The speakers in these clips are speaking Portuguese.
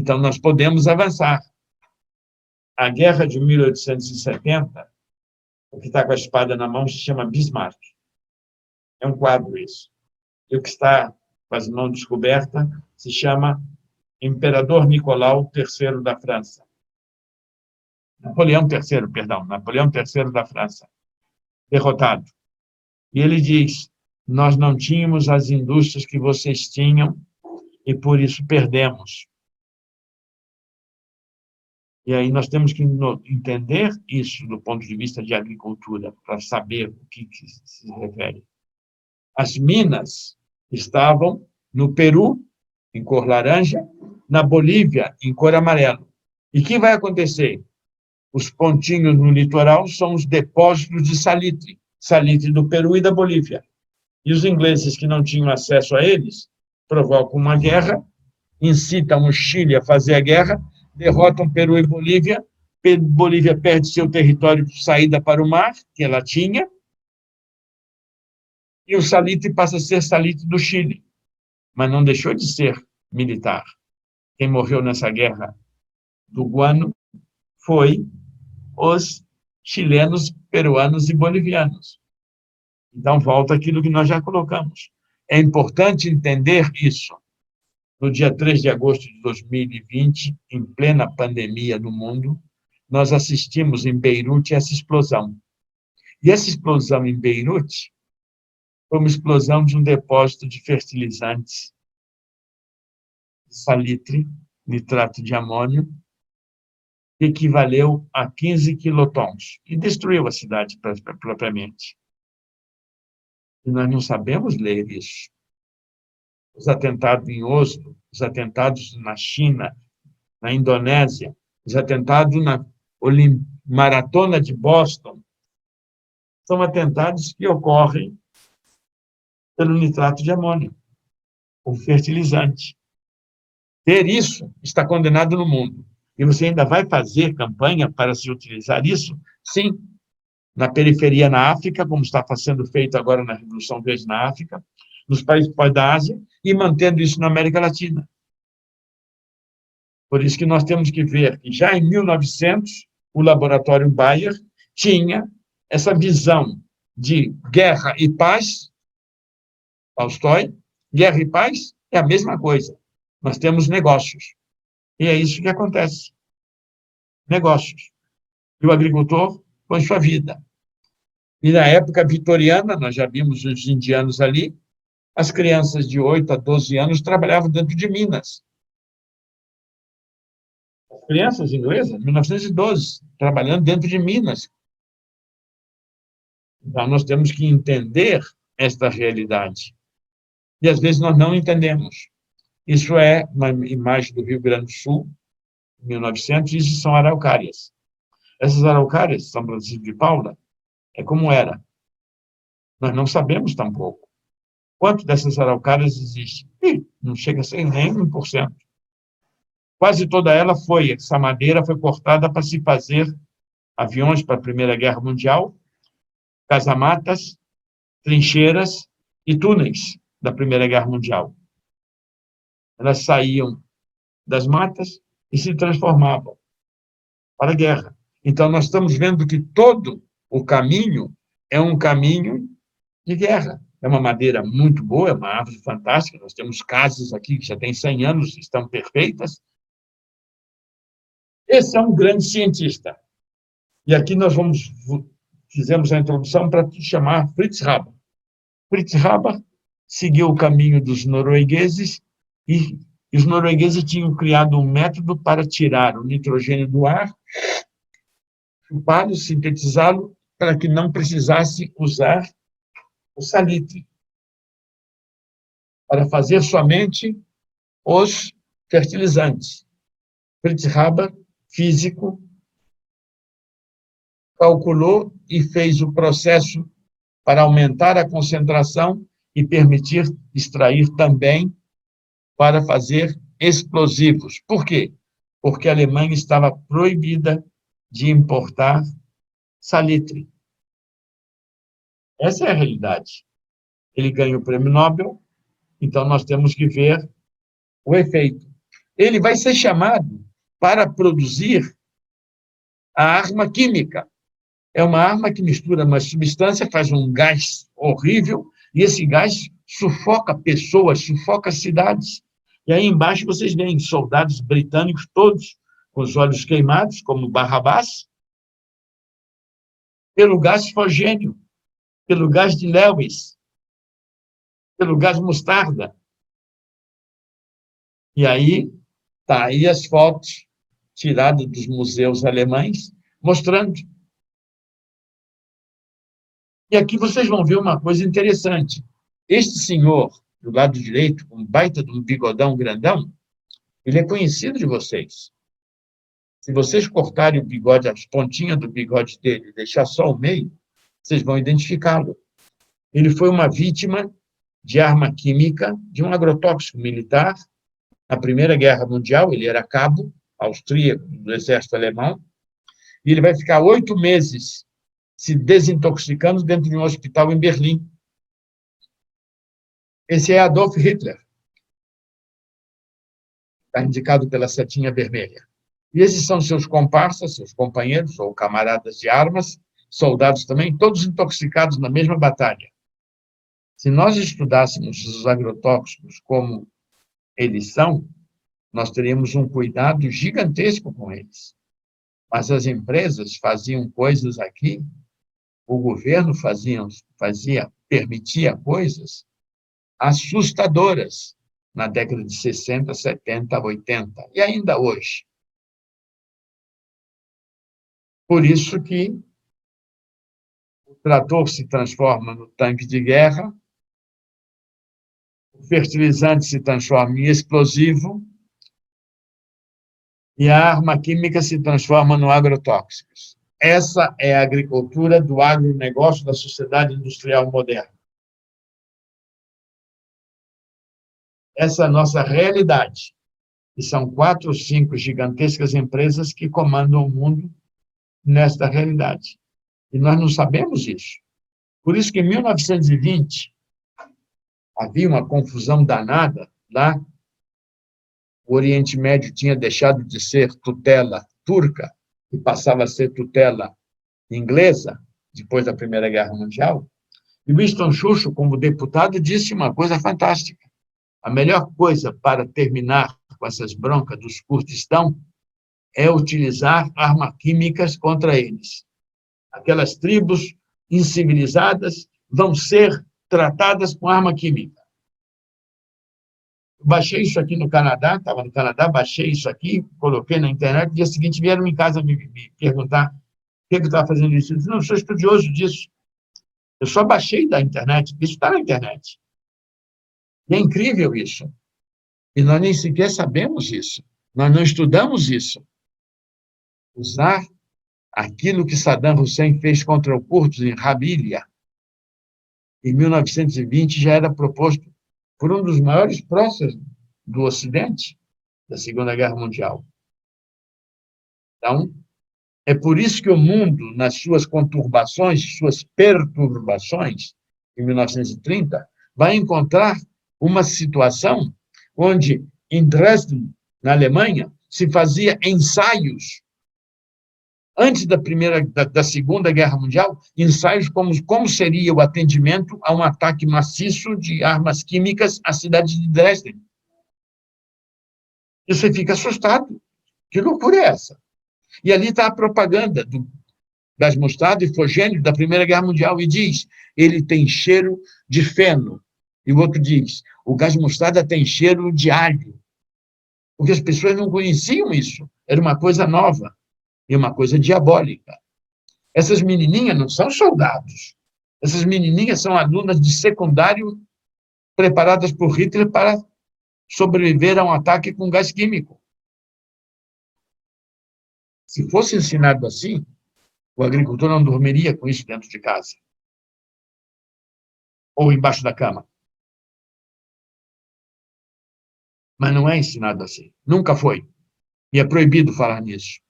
Então, nós podemos avançar. A guerra de 1870, o que está com a espada na mão se chama Bismarck. É um quadro isso. E o que está com as mãos descobertas se chama Imperador Nicolau III da França. Napoleão III, perdão, Napoleão III da França, derrotado. E ele diz, nós não tínhamos as indústrias que vocês tinham e por isso perdemos. E aí nós temos que entender isso do ponto de vista de agricultura, para saber o que se refere. As minas estavam no Peru, em cor laranja, na Bolívia, em cor amarelo. E o que vai acontecer? Os pontinhos no litoral são os depósitos de salitre, salitre do Peru e da Bolívia. E os ingleses que não tinham acesso a eles provocam uma guerra, incitam o Chile a fazer a guerra, derrotam Peru e Bolívia, Bolívia perde seu território de saída para o mar, que ela tinha, e o salitre passa a ser salitre do Chile, mas não deixou de ser militar. Quem morreu nessa guerra do guano foi os chilenos, peruanos e bolivianos. Então, volta aquilo que nós já colocamos. É importante entender isso. No dia 3 de agosto de 2020, em plena pandemia no mundo, nós assistimos em Beirute essa explosão. E essa explosão em Beirute foi uma explosão de um depósito de fertilizantes, salitre, nitrato de amônio, que equivaleu a 15 quilotons, e destruiu a cidade propriamente. E nós não sabemos ler isso. Os atentados em Oslo, os atentados na China, na Indonésia, os atentados na Maratona de Boston, são atentados que ocorrem pelo nitrato de amônio, o fertilizante. Ter isso está condenado no mundo. E você ainda vai fazer campanha para se utilizar isso? Sim, na periferia na África, como está sendo feito agora na Revolução Verde na África, nos países da Ásia, e mantendo isso na América Latina. Por isso que nós temos que ver que já em 1900, o laboratório Bayer tinha essa visão de guerra e paz, Tolstói, guerra e paz é a mesma coisa. Nós temos negócios. E é isso que acontece. Negócios. E o agricultor põe sua vida. E na época vitoriana, nós já vimos os indianos ali, as crianças de 8 a 12 anos trabalhavam dentro de minas. As crianças inglesas, em 1912, trabalhando dentro de minas. Então, nós temos que entender esta realidade. E, às vezes, nós não entendemos. Isso é uma imagem do Rio Grande do Sul, 1900, e isso são araucárias. Essas araucárias, São Francisco de Paula, é como era. Nós não sabemos tampouco. Quanto dessas araucárias existe? Não chega a ser nem 1%. Quase toda essa madeira foi cortada para se fazer aviões para a Primeira Guerra Mundial, casamatas, trincheiras e túneis da Primeira Guerra Mundial. Elas saíam das matas e se transformavam para a guerra. Então, nós estamos vendo que todo o caminho é um caminho de guerra. É uma madeira muito boa, é uma árvore fantástica. Nós temos casas aqui que já têm 100 anos, estão perfeitas. Esse é um grande cientista. E aqui nós fizemos a introdução para te chamar Fritz Haber. Fritz Haber seguiu o caminho dos noruegueses e os noruegueses tinham criado um método para tirar o nitrogênio do ar, chupá-lo, sintetizá-lo, para que não precisasse usar o salitre, para fazer somente os fertilizantes. Fritz Haber, físico, calculou e fez o processo para aumentar a concentração e permitir extrair também para fazer explosivos. Por quê? Porque a Alemanha estava proibida de importar salitre. Essa é a realidade. Ele ganha o prêmio Nobel, então nós temos que ver o efeito. ele vai ser chamado para produzir a arma química. É uma arma que mistura uma substância, faz um gás horrível, e esse gás sufoca pessoas, sufoca cidades. E aí embaixo vocês veem soldados britânicos todos com os olhos queimados, como Barrabás, pelo gás fosgênio, pelo gás de Lewis, pelo gás mostarda. E aí, tá aí as fotos tiradas dos museus alemães, mostrando. E aqui vocês vão ver uma coisa interessante. Este senhor, do lado direito, com um baita de um bigodão grandão, ele é conhecido de vocês. Se vocês cortarem o bigode, as pontinhas do bigode dele, e deixar só o meio, vocês vão identificá-lo. Ele foi uma vítima de arma química, de um agrotóxico militar. Na Primeira Guerra Mundial, ele era cabo austríaco do exército alemão, e ele vai ficar 8 meses se desintoxicando dentro de um hospital em Berlim. Esse é Adolf Hitler. Está indicado pela setinha vermelha. E esses são seus comparsas, seus companheiros ou camaradas de armas, soldados também, todos intoxicados na mesma batalha. Se nós estudássemos os agrotóxicos como eles são, nós teríamos um cuidado gigantesco com eles. Mas as empresas faziam coisas aqui, o governo permitia coisas assustadoras na década de 60, 70, 80, e ainda hoje. Por isso que o trator se transforma no tanque de guerra, o fertilizante se transforma em explosivo e a arma química se transforma no agrotóxicos. Essa é a agricultura do agronegócio da sociedade industrial moderna. Essa é a nossa realidade. E são 4 ou 5 gigantescas empresas que comandam o mundo nesta realidade. E nós não sabemos isso. Por isso que em 1920 havia uma confusão danada lá. O Oriente Médio tinha deixado de ser tutela turca e passava a ser tutela inglesa, depois da Primeira Guerra Mundial. E Winston Churchill, como deputado, disse uma coisa fantástica. A melhor coisa para terminar com essas broncas dos Kurdistão é utilizar armas químicas contra eles. Aquelas tribos incivilizadas vão ser tratadas com arma química. Baixei isso aqui no Canadá, estava no Canadá, baixei isso aqui, coloquei na internet, no dia seguinte vieram em casa me perguntar por que eu estava fazendo isso. Eu disse, não, eu sou estudioso disso. Eu só baixei da internet, isso está na internet. E é incrível isso. E nós nem sequer sabemos isso. Nós não estudamos isso. Usar aquilo que Saddam Hussein fez contra o curdos em Rabilha, em 1920, já era proposto por um dos maiores próceres do Ocidente, da Segunda Guerra Mundial. Então, é por isso que o mundo, nas suas conturbações, suas perturbações, em 1930, vai encontrar uma situação onde, em Dresden, na Alemanha, se fazia ensaios, antes da Segunda Guerra Mundial, ensaios como seria o atendimento a um ataque maciço de armas químicas à cidade de Dresden. E você fica assustado. Que loucura é essa? E ali está a propaganda do gás mostarda e fosgênio da Primeira Guerra Mundial, e diz, ele tem cheiro de feno. E o outro diz, o gás mostarda tem cheiro de alho. Porque as pessoas não conheciam isso. Era uma coisa nova e uma coisa diabólica. Essas menininhas não são soldados. Essas menininhas são alunas de secundário preparadas por Hitler para sobreviver a um ataque com gás químico. Se fosse ensinado assim, o agricultor não dormiria com isso dentro de casa. Ou embaixo da cama. Mas não é ensinado assim. Nunca foi. E é proibido falar nisso.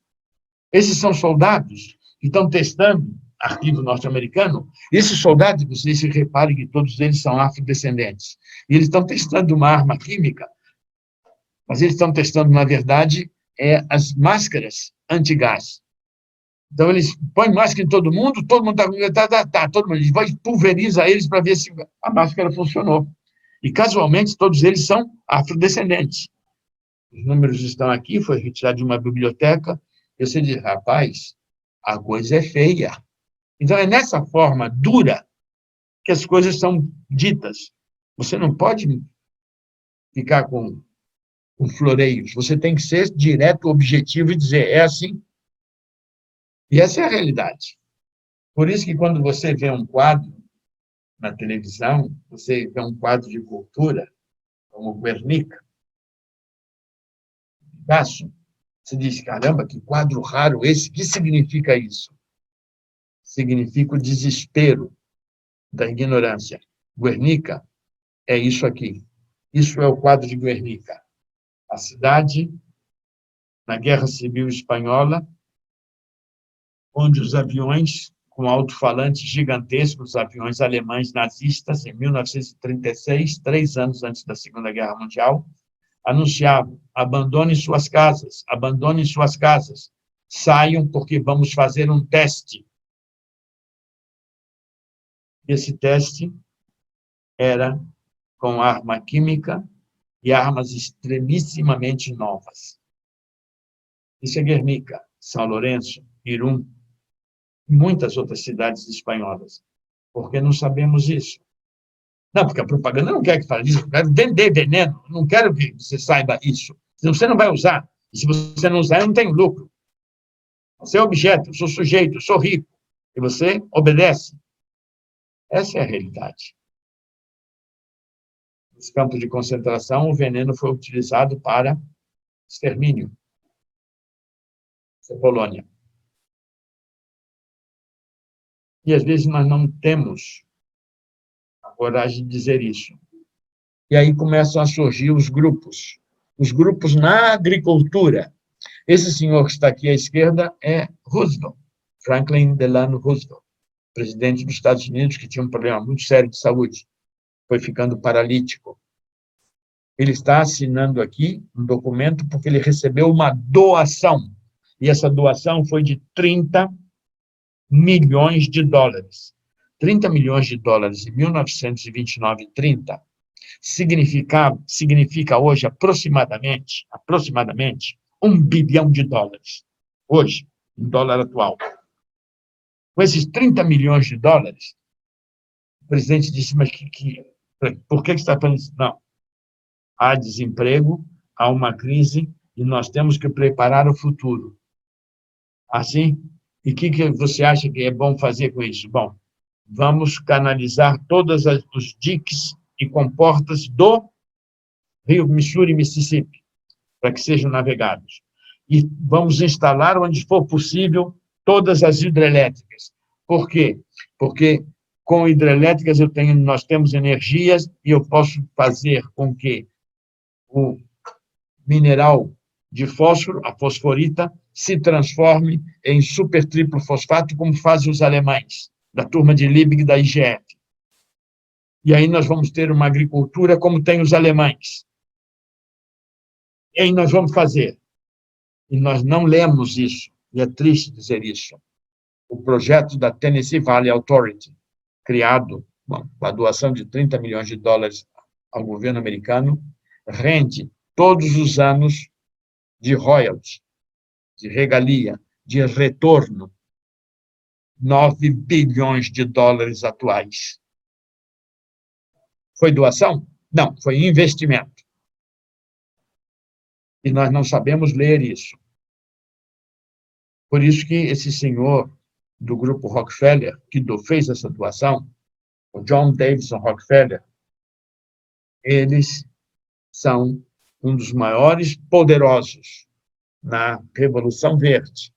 Esses são soldados que estão testando arquivo norte-americano. Esses soldados, vocês se reparem que todos eles são afrodescendentes. E eles estão testando uma arma química Mas eles estão testando, na verdade, as máscaras antigás. Então, eles põem máscara em todo mundo está todo mundo, vai pulverizar eles para ver se a máscara funcionou. E, casualmente, todos eles são afrodescendentes. Os números estão aqui, foi retirado de uma biblioteca, e você diz, rapaz, a coisa é feia. Então, é nessa forma dura que as coisas são ditas. Você não pode ficar com floreios, você tem que ser direto, objetivo e dizer, é assim. E essa é a realidade. Por isso que quando você vê um quadro na televisão, você vê um quadro de cultura, como Guernica, Picasso, você diz, caramba, que quadro raro esse, o que significa isso? Significa o desespero da ignorância. Guernica é isso aqui. Isso é o quadro de Guernica. A cidade, na Guerra Civil Espanhola, onde os aviões com alto-falantes gigantescos, os aviões alemães nazistas, em 1936, 3 anos antes da Segunda Guerra Mundial, anunciavam, abandonem suas casas, saiam porque vamos fazer um teste. Esse teste era com arma química e armas extremissimamente novas. Isso é Guernica, São Lourenço, Irún, e muitas outras cidades espanholas. Por que não sabemos isso? Não, porque a propaganda não quer que fale disso, eu quero vender veneno, não quero que você saiba isso. Senão você não vai usar. E se você não usar, eu não tenho lucro. Você é objeto, eu sou sujeito, eu sou rico. E você obedece. Essa é a realidade. Nos campos de concentração, o veneno foi utilizado para extermínio. Essa é a Polônia. E, às vezes, nós não temos a coragem de dizer isso. E aí começam a surgir os grupos na agricultura. Esse senhor que está aqui à esquerda é Roosevelt, Franklin Delano Roosevelt, presidente dos Estados Unidos, que tinha um problema muito sério de saúde, foi ficando paralítico. Ele está assinando aqui um documento porque ele recebeu uma doação, e essa doação foi de 30 milhões de dólares. 30 milhões de dólares em 1929 e 30 significa hoje aproximadamente $1 bilhão. Hoje, em dólar atual. Com esses 30 milhões de dólares, o presidente disse, mas por que você está falando isso? Não. Há desemprego, há uma crise, e nós temos que preparar o futuro. Assim, e o que você acha que é bom fazer com isso? Bom, vamos canalizar todos os diques e comportas do Rio Missouri e Mississippi, para que sejam navegados. E vamos instalar, onde for possível, todas as hidrelétricas. Por quê? Porque com hidrelétricas nós temos energias e eu posso fazer com que o mineral de fósforo, a fosforita, se transforme em super triplo fosfato, como fazem os alemães, da turma de Liebig da IGF. E aí nós vamos ter uma agricultura como tem os alemães. E aí nós vamos fazer. E nós não lemos isso, e é triste dizer isso. O projeto da Tennessee Valley Authority, criado com a doação de 30 milhões de dólares ao governo americano, rende todos os anos de royalties, de regalia, de retorno, 9 bilhões de dólares atuais. Foi doação? Não, foi investimento. E nós não sabemos ler isso. Por isso que esse senhor do grupo Rockefeller, que fez essa doação, o John Davidson Rockefeller, eles são um dos maiores poderosos na Revolução Verde.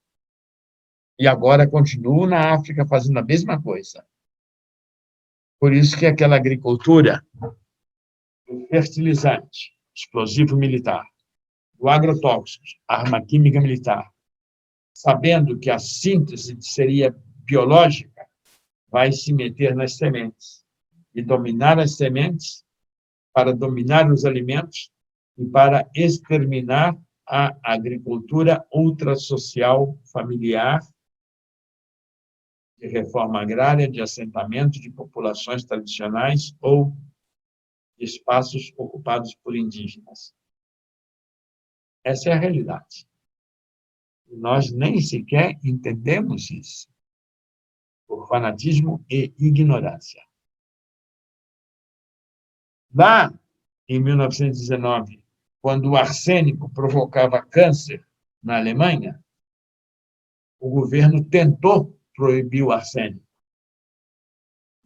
E agora continuam na África fazendo a mesma coisa. Por isso que aquela agricultura do fertilizante, explosivo militar, do agrotóxico, arma química militar, sabendo que a síntese seria biológica, vai se meter nas sementes. E dominar as sementes, para dominar os alimentos, e para exterminar a agricultura ultrasocial familiar, de reforma agrária, de assentamento de populações tradicionais ou de espaços ocupados por indígenas. Essa é a realidade. Nós nem sequer entendemos isso, por fanatismo e ignorância. Lá, em 1919, quando o arsênico provocava câncer na Alemanha, o governo tentou proibir o arsênico,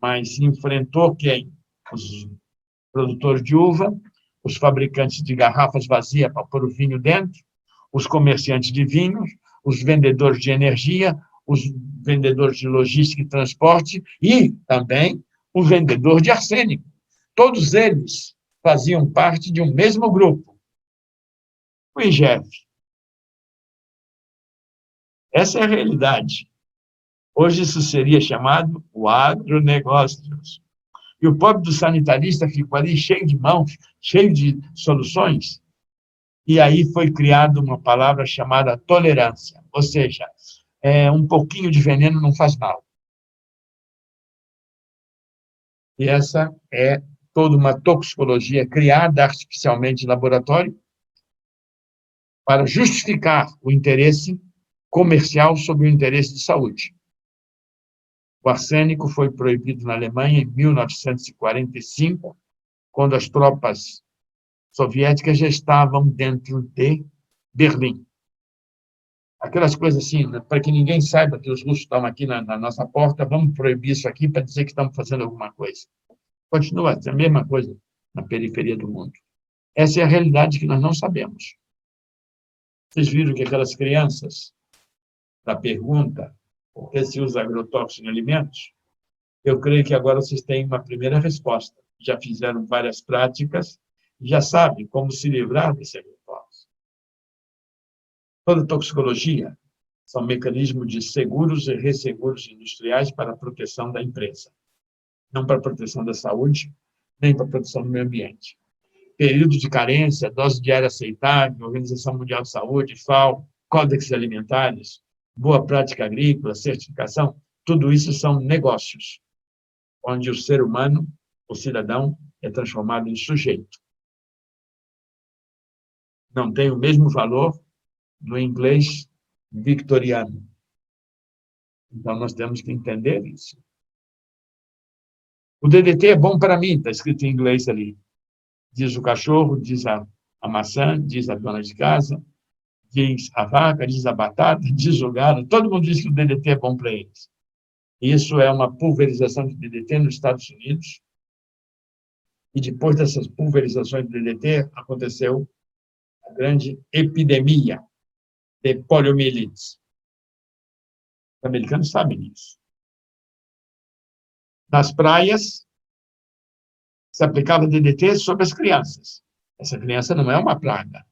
mas enfrentou quem? Os produtores de uva, os fabricantes de garrafas vazias para pôr o vinho dentro, os comerciantes de vinhos, os vendedores de energia, os vendedores de logística e transporte e também o vendedor de arsênico. Todos eles faziam parte de um mesmo grupo, o IGF. Essa é a realidade. Hoje isso seria chamado o agronegócio. E o pobre do sanitarista ficou ali cheio de mãos, cheio de soluções. E aí foi criada uma palavra chamada tolerância, ou seja, um pouquinho de veneno não faz mal. E essa é toda uma toxicologia criada artificialmente em laboratório para justificar o interesse comercial sobre o interesse de saúde. O arsênico foi proibido na Alemanha em 1945, quando as tropas soviéticas já estavam dentro de Berlim. Aquelas coisas assim, para que ninguém saiba que os russos estão aqui na nossa porta, vamos proibir isso aqui para dizer que estamos fazendo alguma coisa. Continua a mesma coisa na periferia do mundo. Essa é a realidade que nós não sabemos. Vocês viram que aquelas crianças, da pergunta, por que se usa agrotóxico em alimentos? Eu creio que agora vocês têm uma primeira resposta. Já fizeram várias práticas, já sabem como se livrar desse agrotóxico. Toda toxicologia são mecanismos de seguros e resseguros industriais para a proteção da empresa, não para a proteção da saúde, nem para a proteção do meio ambiente. Período de carência, dose diária aceitável, Organização Mundial de Saúde, FAO, códex alimentares, boa prática agrícola, certificação, tudo isso são negócios, onde o ser humano, o cidadão, é transformado em sujeito. Não tem o mesmo valor do inglês victoriano. Então, nós temos que entender isso. O DDT é bom para mim, está escrito em inglês ali. Diz o cachorro, diz a maçã, diz a dona de casa, diz a vaca, diz a batata, diz o gado. Todo mundo diz que o DDT é bom para eles. Isso é uma pulverização de DDT nos Estados Unidos. E depois dessas pulverizações de DDT, aconteceu a grande epidemia de poliomielite. Os americanos sabem disso. Nas praias, se aplicava DDT sobre as crianças. Essa criança não é uma praga.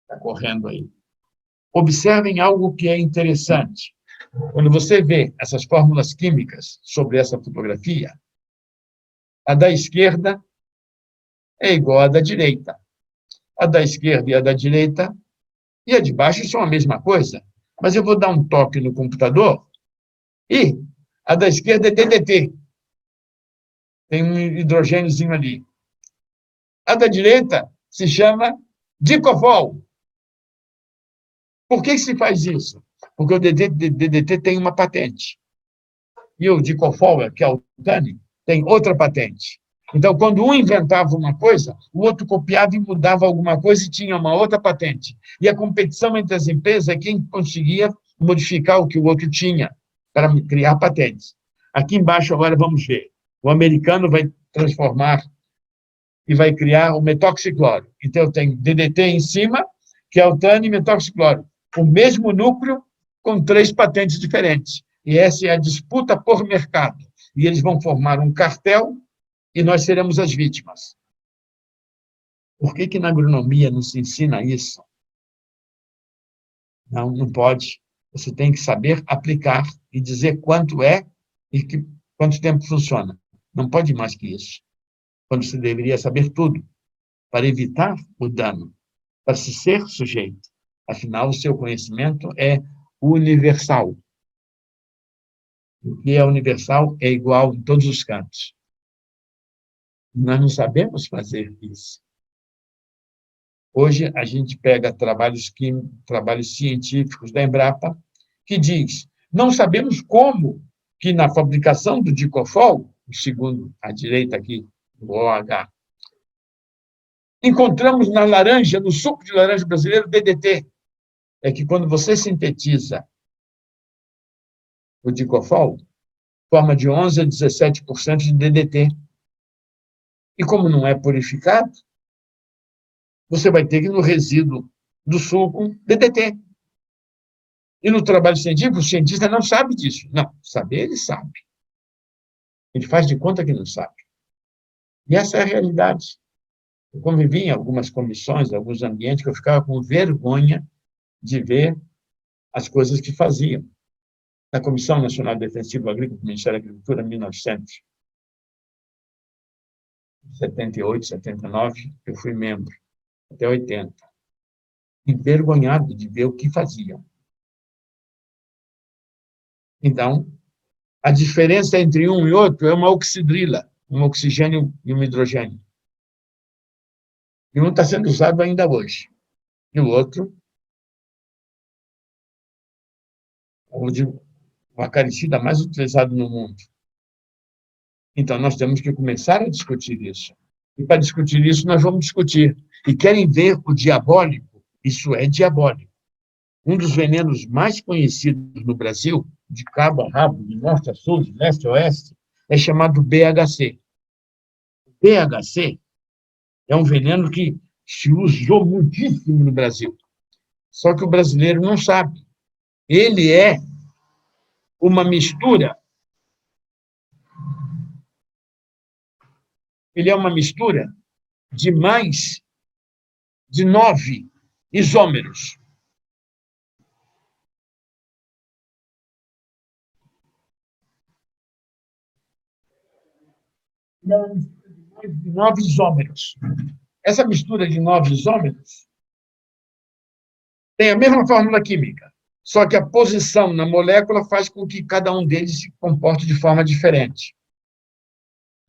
Está correndo aí. Observem algo que é interessante. Quando você vê essas fórmulas químicas sobre essa fotografia, a da esquerda é igual à da direita. A da esquerda e a da direita e a de baixo são a mesma coisa. Mas eu vou dar um toque no computador e a da esquerda é DDT. Tem um hidrogêniozinho ali. A da direita se chama Dicofol. Por que se faz isso? Porque o DDT tem uma patente. E o Dicofol, que é o TANI, tem outra patente. Então, quando um inventava uma coisa, o outro copiava e mudava alguma coisa e tinha uma outra patente. E a competição entre as empresas é quem conseguia modificar o que o outro tinha para criar patentes. Aqui embaixo, agora, vamos ver. O americano vai transformar e vai criar o metoxicloro. Então, eu tenho DDT em cima, que é o TANI e metoxicloro. O mesmo núcleo com 3 patentes diferentes. E essa é a disputa por mercado. E eles vão formar um cartel e nós seremos as vítimas. Por que na agronomia não se ensina isso? Não, não pode. Você tem que saber aplicar e dizer quanto é e quanto tempo funciona. Não pode mais que isso. Quando você deveria saber tudo. para evitar o dano, para se ser sujeito. Afinal, o seu conhecimento é universal. O que é universal é igual em todos os cantos. Nós não sabemos fazer isso. Hoje, a gente pega trabalhos científicos da Embrapa, que diz, não sabemos como que na fabricação do Dicofol, o segundo à direita aqui, o OH, encontramos na laranja, no suco de laranja brasileiro, DDT. É que quando você sintetiza o Dicofol, forma de 11% a 17% de DDT. E como não é purificado, você vai ter que, no resíduo do suco, DDT. E no trabalho científico, o cientista não sabe disso. Não, saber ele sabe. Ele faz de conta que não sabe. E essa é a realidade. Eu convivi em algumas comissões, em alguns ambientes, que eu ficava com vergonha de ver as coisas que faziam. Na Comissão Nacional Defensiva Agrícola do Ministério da Agricultura, em 1978, 79, eu fui membro, até 80. Envergonhado de ver o que faziam. Então, a diferença entre um e outro é uma oxidrila, um oxigênio e um hidrogênio. E um está sendo usado ainda hoje. E o outro, o acaricida mais utilizado no mundo. Então, nós temos que começar a discutir isso. E, para discutir isso, nós vamos discutir. E querem ver o diabólico? Isso é diabólico. Um dos venenos mais conhecidos no Brasil, de cabo a rabo, de norte a sul, de leste a oeste, é chamado BHC. O BHC é um veneno que se usou muitíssimo no Brasil. Só que o brasileiro não sabe. Ele é uma mistura. Ele é uma mistura de mais de 9 isômeros. Mais de 9 isômeros. Essa mistura de 9 isômeros tem a mesma fórmula química, só que a posição na molécula faz com que cada um deles se comporte de forma diferente.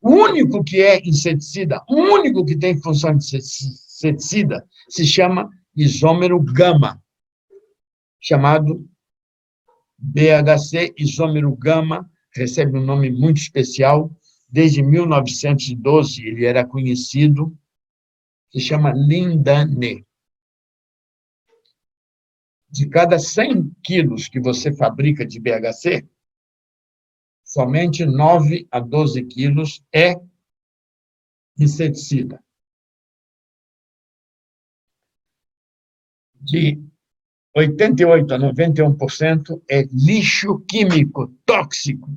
O único que é inseticida, o único que tem função de inseticida, se chama isômero gama, chamado BHC, isômero gama, recebe um nome muito especial. Desde 1912, ele era conhecido, se chama lindane. De cada 100 quilos que você fabrica de BHC, somente 9 a 12 quilos é inseticida. De 88% a 91% é lixo químico tóxico.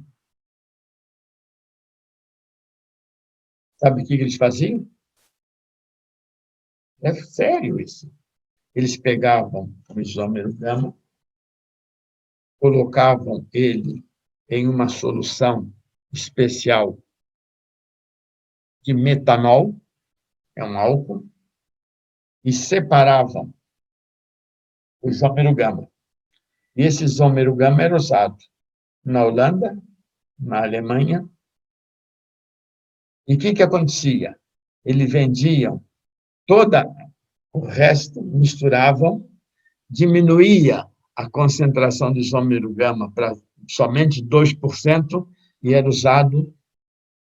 Sabe o que eles faziam? É sério isso. Eles pegavam o isômero gama, colocavam ele em uma solução especial de metanol, é um álcool, e separavam o isômero gama. E esse isômero gama era usado na Holanda, na Alemanha. E o que acontecia? Eles vendiam toda o resto, misturavam, diminuía a concentração de isômero gama para somente 2% e era usado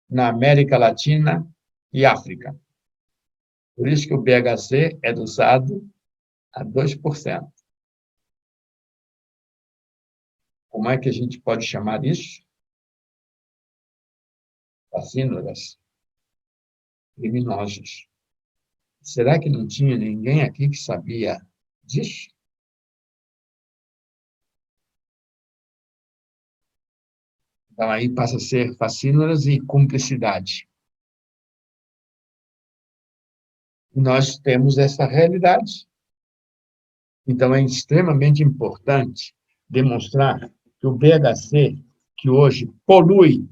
na América Latina e África. Por isso que o BHC era usado a 2%. Como é que a gente pode chamar isso? Fascínoras criminosos. Será que não tinha ninguém aqui que sabia disso? Então, aí passa a ser fascínoras e cumplicidade. E nós temos essa realidade. Então, é extremamente importante demonstrar que o BHC, que hoje polui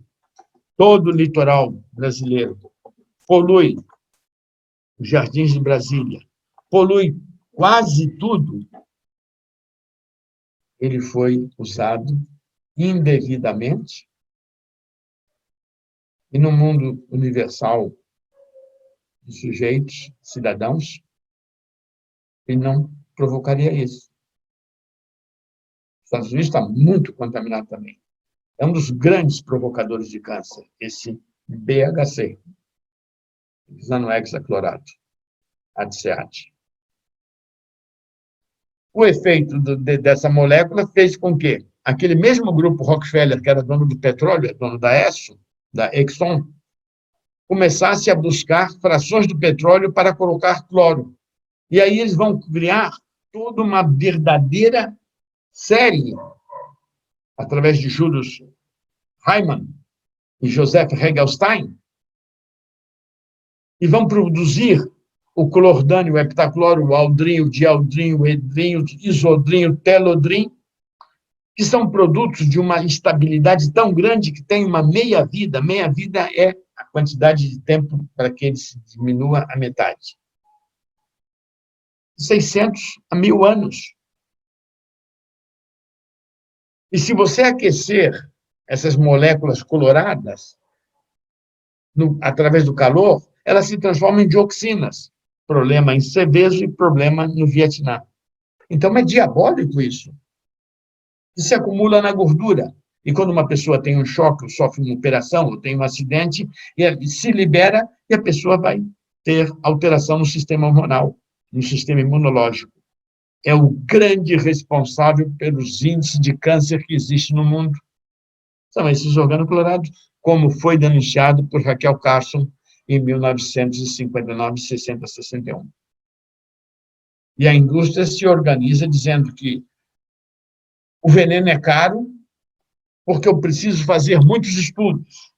todo o litoral brasileiro, polui os jardins de Brasília, polui quase tudo, ele foi usado indevidamente, e no mundo universal de sujeitos, cidadãos, ele não provocaria isso. Os Estados Unidos está muito contaminado também. É um dos grandes provocadores de câncer, esse BHC, hexanohexaclorato, ADCAT. O efeito dessa molécula fez com que aquele mesmo grupo Rockefeller, que era dono do petróleo, dono da Exxon, da Exxon, começasse a buscar frações do petróleo para colocar cloro. E aí eles vão criar toda uma verdadeira série, através de Julius Hyman e Joseph Hegelstein, e vão produzir o clordânio, o heptacloro, o aldrin, o dialdrin, o edrin, o isodrin, o telodrin, que são produtos de uma estabilidade tão grande que tem uma meia-vida. Meia-vida é a quantidade de tempo para que ele se diminua a metade. 600 a 1.000 anos. E se você aquecer essas moléculas coloradas, através do calor, elas se transformam em dioxinas. Problema em Seveso e problema no Vietnã. Então, é diabólico isso. E se acumula na gordura. E quando uma pessoa tem um choque, ou sofre uma operação, ou tem um acidente, e se libera, e a pessoa vai ter alteração no sistema hormonal, no sistema imunológico. É o grande responsável pelos índices de câncer que existem no mundo. São esses organoclorados, como foi denunciado por Raquel Carson em 1959, 60, 61. E a indústria se organiza dizendo que o veneno é caro porque eu preciso fazer muitos estudos.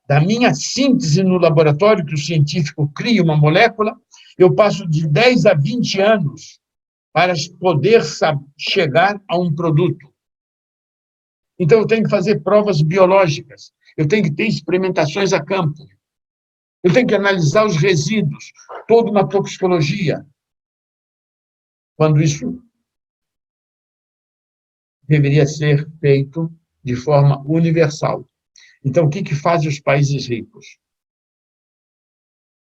Da minha síntese no laboratório, que o científico cria uma molécula, eu passo de 10 a 20 anos para poder chegar a um produto. Então, eu tenho que fazer provas biológicas, eu tenho que ter experimentações a campo, eu tenho que analisar os resíduos, toda uma toxicologia. Quando isso deveria ser feito de forma universal. Então, o que fazem os países ricos?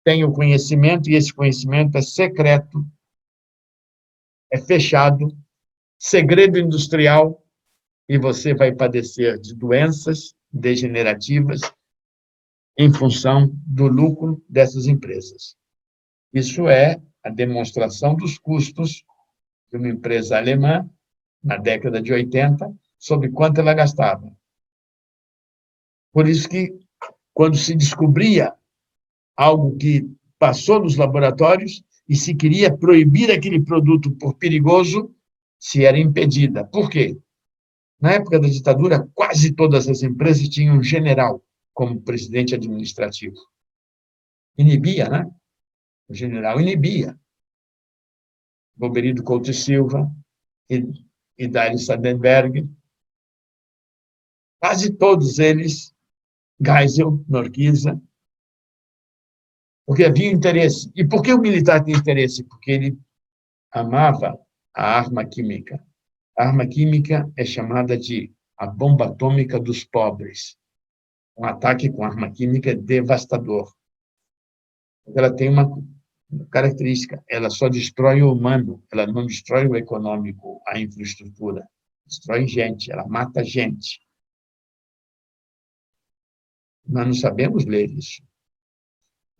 Tem o conhecimento, e esse conhecimento é secreto, é fechado, segredo industrial, e você vai padecer de doenças degenerativas em função do lucro dessas empresas. Isso é a demonstração dos custos de uma empresa alemã, na década de 80, sobre quanto ela gastava. Por isso que, quando se descobria algo que passou nos laboratórios e se queria proibir aquele produto por perigoso, se era impedida. Por quê? Na época da ditadura, quase todas as empresas tinham um general como presidente administrativo. Inibia, né? O general inibia. Boberido Couto e Silva e Dário Sadenberg, quase todos eles, Geisel, Norquiza, porque havia interesse. E por que o militar tem interesse? Porque ele amava a arma química. A arma química é chamada de a bomba atômica dos pobres. Um ataque com arma química é devastador. Ela tem uma característica, ela só destrói o humano, ela não destrói o econômico, a infraestrutura. Destrói gente, ela mata gente. Nós não sabemos ler isso.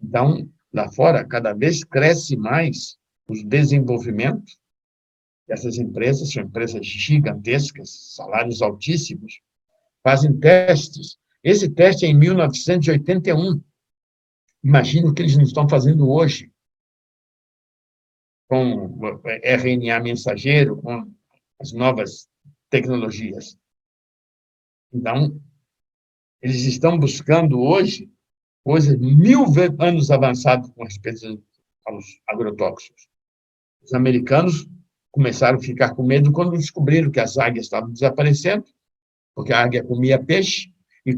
Então, lá fora, cada vez cresce mais os desenvolvimentos dessas empresas, são empresas gigantescas, salários altíssimos, fazem testes. Esse teste é em 1981. Imagina o que eles não estão fazendo hoje com RNA mensageiro, com as novas tecnologias. Então, eles estão buscando hoje coisas 1.000 anos avançadas com respeito aos agrotóxicos. Os americanos começaram a ficar com medo quando descobriram que as águias estavam desaparecendo, porque a águia comia peixe, e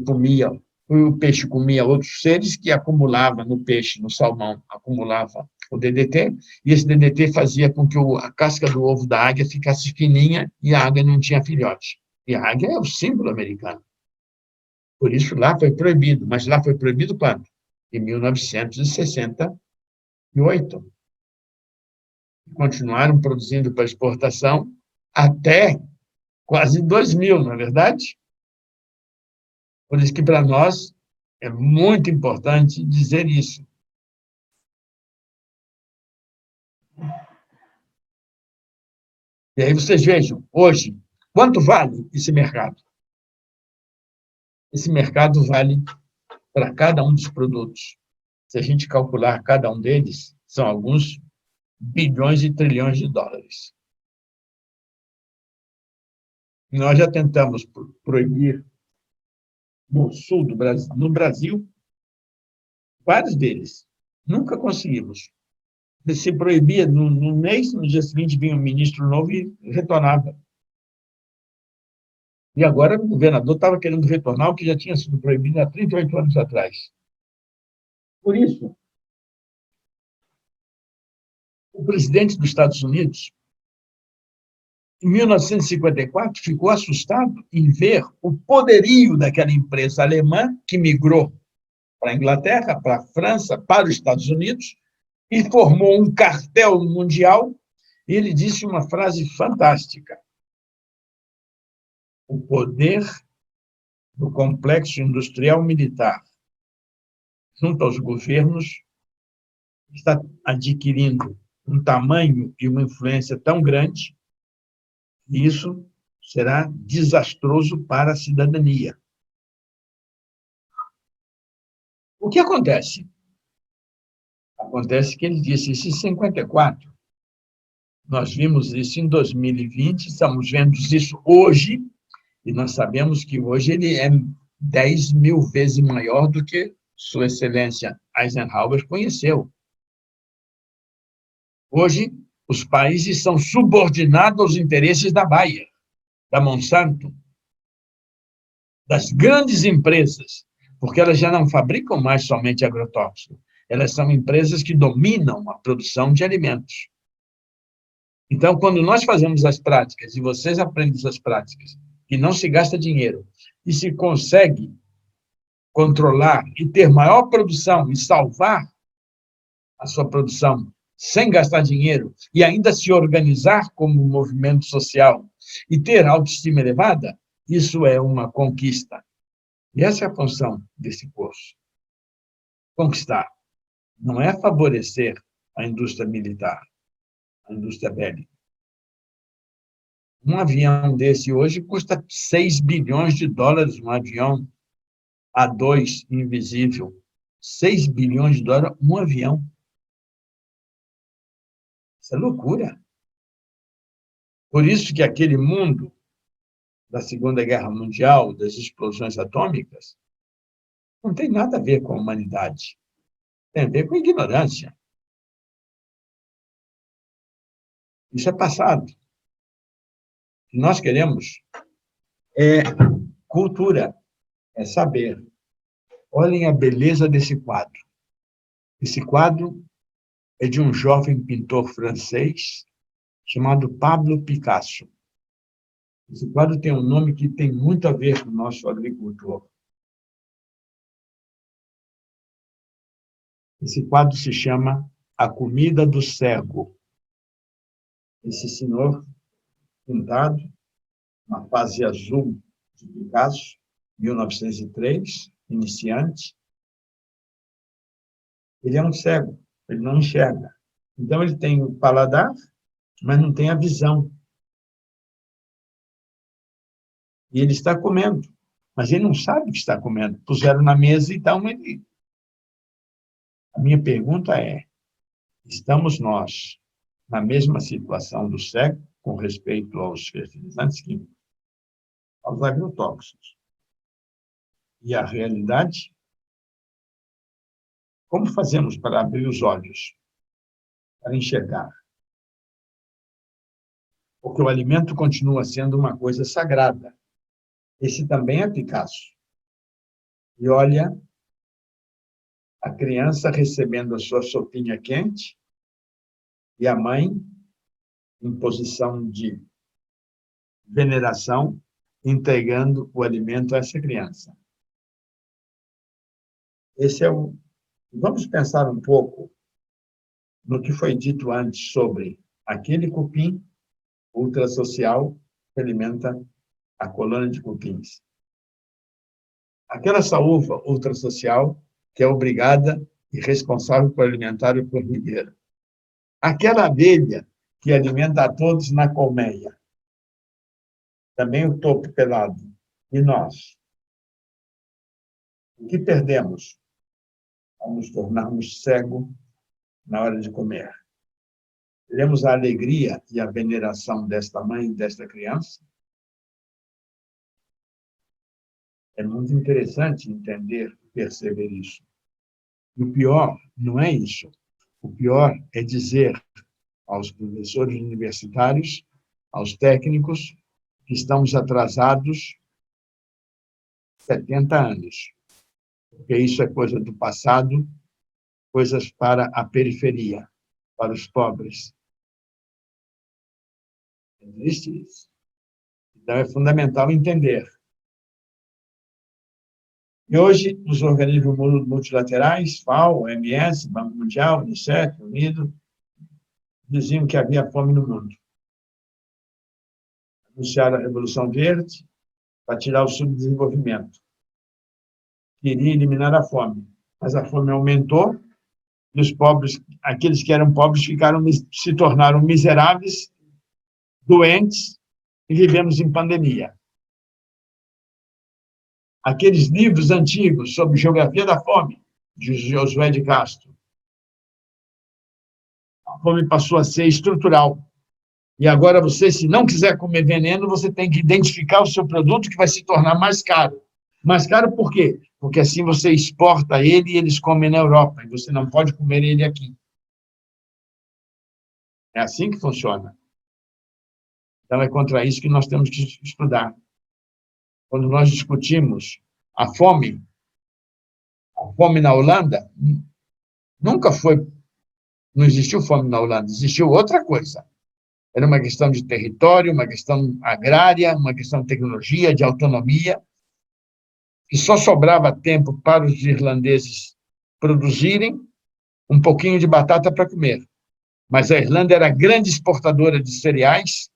o peixe comia outros seres que acumulava no peixe, no salmão, acumulava o DDT, e esse DDT fazia com que a casca do ovo da águia ficasse fininha e a águia não tinha filhote. E a águia é o símbolo americano. Por isso, lá foi proibido. Mas lá foi proibido quando? Em 1968. Continuaram produzindo para exportação até quase 2000, não é verdade? Por isso que, para nós, é muito importante dizer isso. E aí vocês vejam, hoje, quanto vale esse mercado? Esse mercado vale para cada um dos produtos. Se a gente calcular cada um deles, são alguns bilhões e trilhões de dólares. Nós já tentamos proibir no sul do Brasil, no Brasil, vários deles. Nunca conseguimos. Se proibia no mês, no dia seguinte vinha um ministro novo e retornava. E agora o governador estava querendo retornar o que já tinha sido proibido há 38 anos atrás. Por isso, o presidente dos Estados Unidos, em 1954, ficou assustado em ver o poderio daquela empresa alemã que migrou para a Inglaterra, para a França, para os Estados Unidos, e formou um cartel mundial. E ele disse uma frase fantástica: o poder do complexo industrial militar junto aos governos está adquirindo um tamanho e uma influência tão grande que isso será desastroso para a cidadania. O que acontece? Acontece que ele disse isso em 54. Nós vimos isso em 2020, estamos vendo isso hoje, e nós sabemos que hoje ele é 10 mil vezes maior do que Sua Excelência Eisenhower conheceu. Hoje, os países são subordinados aos interesses da Bayer, da Monsanto, das grandes empresas, porque elas já não fabricam mais somente agrotóxico, elas são empresas que dominam a produção de alimentos. Então, quando nós fazemos as práticas, e vocês aprendem essas práticas, que não se gasta dinheiro, e se consegue controlar e ter maior produção e salvar a sua produção sem gastar dinheiro e ainda se organizar como um movimento social e ter autoestima elevada, isso é uma conquista. E essa é a função desse curso. Conquistar. Não é favorecer a indústria militar, a indústria bélica. Um avião desse hoje custa 6 bilhões de dólares, um avião A2 invisível. 6 bilhões de dólares, um avião. Isso é loucura. Por isso que aquele mundo da Segunda Guerra Mundial, das explosões atômicas, não tem nada a ver com a humanidade. Tem a ver com a ignorância. Isso é passado. O que nós queremos é cultura, é saber. Olhem a beleza desse quadro. Esse quadro é de um jovem pintor francês chamado Pablo Picasso. Esse quadro tem um nome que tem muito a ver com o nosso agricultor. Esse quadro se chama A Comida do Cego. Esse senhor pintado, uma fase azul de Picasso, 1903, iniciante, ele é um cego, ele não enxerga. Então, ele tem o paladar, mas não tem a visão. E ele está comendo, mas ele não sabe o que está comendo. Puseram na mesa e estão ali. A minha pergunta é, estamos nós na mesma situação do cego com respeito aos fertilizantes químicos, aos agrotóxicos? E a realidade? Como fazemos para abrir os olhos, para enxergar? Porque o alimento continua sendo uma coisa sagrada. Esse também é Picasso. E olha a criança recebendo a sua sopinha quente e a mãe em posição de veneração, entregando o alimento a essa criança. Esse é o... Vamos pensar um pouco no que foi dito antes sobre aquele cupim ultrassocial que alimenta a colônia de cupins. Aquela saúva ultrassocial que é obrigada e responsável por alimentar o formigueiro. Aquela abelha que alimenta a todos na colmeia. Também o topo pelado. E nós? O que perdemos ao nos tornarmos cegos na hora de comer? Teremos a alegria e a veneração desta mãe e desta criança? É muito interessante entender e perceber isso. E o pior não é isso. O pior é dizer aos professores universitários, aos técnicos, que estamos atrasados 70 anos, porque isso é coisa do passado, coisas para a periferia, para os pobres. Existe isso. Então, é fundamental entender. E hoje, os organismos multilaterais, FAO, OMS, Banco Mundial, Unicef, Unido, diziam que havia fome no mundo. Anunciaram a Revolução Verde para tirar o subdesenvolvimento. Queria eliminar a fome, mas a fome aumentou e os pobres, aqueles que eram pobres, se tornaram miseráveis, doentes e vivemos em pandemia. Aqueles livros antigos sobre geografia da fome, de Josué de Castro, a fome passou a ser estrutural. E agora você, se não quiser comer veneno, você tem que identificar o seu produto que vai se tornar mais caro. Mais caro por quê? Porque assim você exporta ele e eles comem na Europa, e você não pode comer ele aqui. É assim que funciona. Então, é contra isso que nós temos que estudar. Quando nós discutimos a fome na Holanda, nunca foi, não existiu fome na Holanda, existiu outra coisa. Era uma questão de território, uma questão agrária, uma questão de tecnologia, de autonomia, que só sobrava tempo para os irlandeses produzirem um pouquinho de batata para comer. Mas a Irlanda era grande exportadora de cereais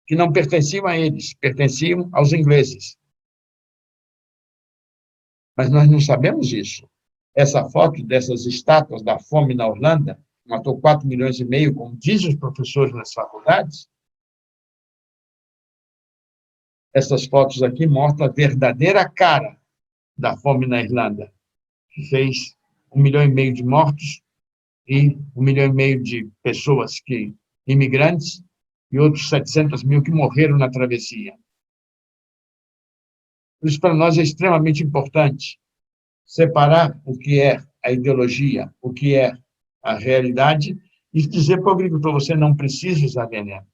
que não pertenciam a eles, pertenciam aos ingleses. Mas nós não sabemos isso. Essa foto dessas estátuas da fome na Holanda, matou 4,5 milhões, como dizem os professores nas faculdades, essas fotos aqui mostram a verdadeira cara da fome na Irlanda, que fez 1,5 milhão de mortos e 1,5 milhão de pessoas imigrantes e outros 700 mil que morreram na travessia. Por isso, para nós, é extremamente importante separar o que é a ideologia, o que é a realidade, e dizer para o agricultor, você não precisa usar veneno.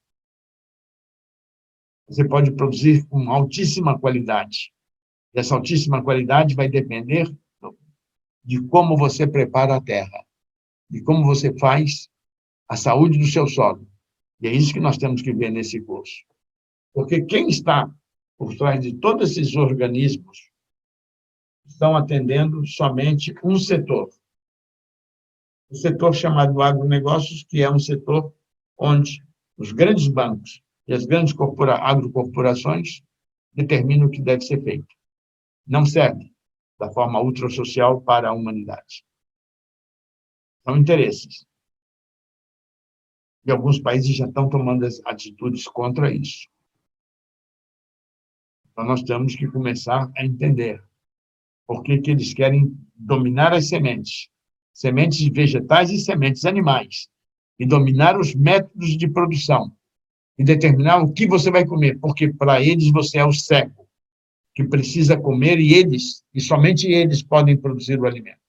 Você pode produzir com altíssima qualidade. E essa altíssima qualidade vai depender de como você prepara a terra, de como você faz a saúde do seu solo. E é isso que nós temos que ver nesse curso. Porque quem está por trás de todos esses organismos estão atendendo somente um setor. O setor chamado agronegócios, que é um setor onde os grandes bancos e as grandes agrocorporações determinam o que deve ser feito. Não serve da forma ultrasocial para a humanidade. São interesses. E alguns países já estão tomando as atitudes contra isso. Então, nós temos que começar a entender por que eles querem dominar as sementes vegetais e sementes animais, e dominar os métodos de produção, e determinar o que você vai comer, porque para eles você é o cego, que precisa comer, e somente eles podem produzir o alimento.